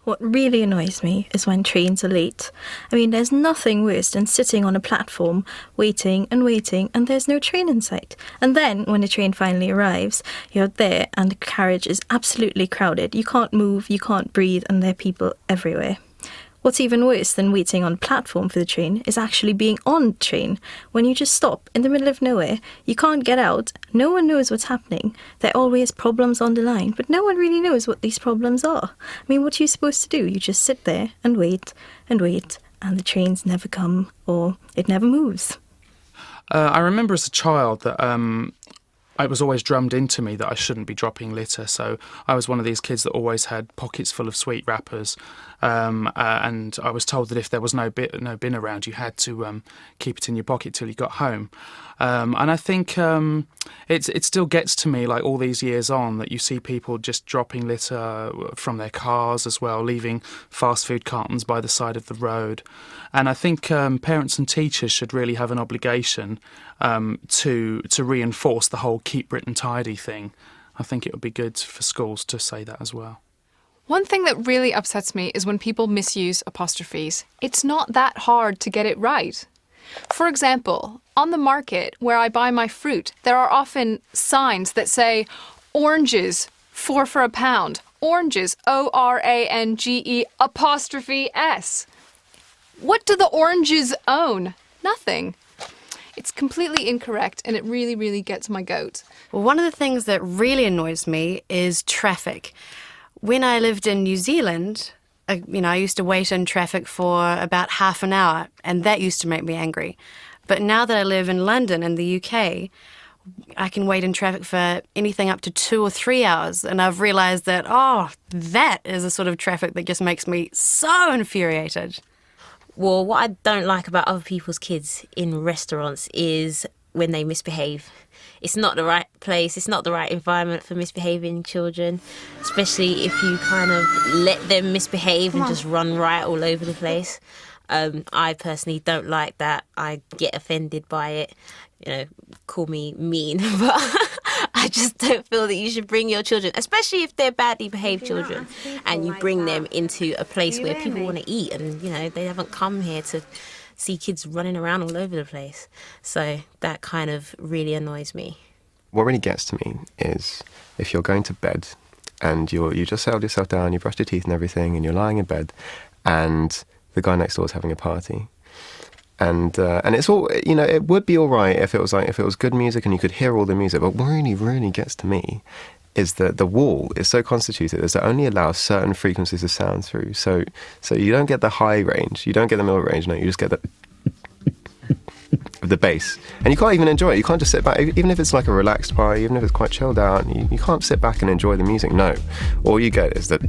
What really annoys me is when trains are late. I mean, there's nothing worse than sitting on a platform, waiting, and there's no train in sight. And then, when the train finally arrives, you're there and the carriage is absolutely crowded. You can't move, you can't breathe, and there are people everywhere. What's even worse than waiting on a platform for the train is actually being on the train. When you just stop in the middle of nowhere, you can't get out, no one knows what's happening. There are always problems on the line, but no one really knows what these problems are. I mean, what are you supposed to do? You just sit there and wait, and the trains never come, or it never moves. I remember as a child that it was always drummed into me that I shouldn't be dropping litter. So I was one of these kids that always had pockets full of sweet wrappers. And I was told that if there was no bin around, you had to keep it in your pocket till you got home. And I think it still gets to me, like all these years on, that you see people just dropping litter from their cars as well, leaving fast food cartons by the side of the road. And I think parents and teachers should really have an obligation to reinforce the whole keep Britain tidy thing. I think it would be good for schools to say that as well. One thing that really upsets me is when people misuse apostrophes. It's not that hard to get it right. For example, on the market where I buy my fruit, there are often signs that say oranges, 4 for £1. Oranges, O-R-A-N-G-E apostrophe S. What do the oranges own? Nothing. It's completely incorrect and it really, really gets my goat. Well, one of the things that really annoys me is traffic. When I lived in New Zealand, I used to wait in traffic for about half an hour, and that used to make me angry. But now that I live in London in the UK, I can wait in traffic for anything up to 2 or 3 hours, and I've realised that, that is a sort of traffic that just makes me so infuriated. Well, what I don't like about other people's kids in restaurants is when they misbehave. It's not the right place, it's not the right environment for misbehaving children, especially if you kind of let them misbehave and just run riot all over the place. I personally don't like that. I get offended by it. Call me mean, but I just don't feel that you should bring your children, especially if they're badly behaved children, and you bring them into a place where people want to eat and, they haven't come here to see kids running around all over the place. So that kind of really annoys me. What really gets to me is if you're going to bed and you just settled yourself down, you brushed your teeth and everything, and you're lying in bed, and the guy next door is having a party. And it's all, it would be all right if it was good music and you could hear all the music. But what really, really gets to me is that the wall is so constituted as to only allow certain frequencies of sound through. So you don't get the high range, you don't get the middle range, no, you just get the of the bass. And you can't even enjoy it. You can't just sit back, even if it's like a relaxed party, even if it's quite chilled out, you can't sit back and enjoy the music, no. All you get is that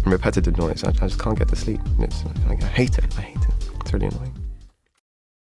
repetitive noise. I just can't get to sleep. I hate it. It's really annoying.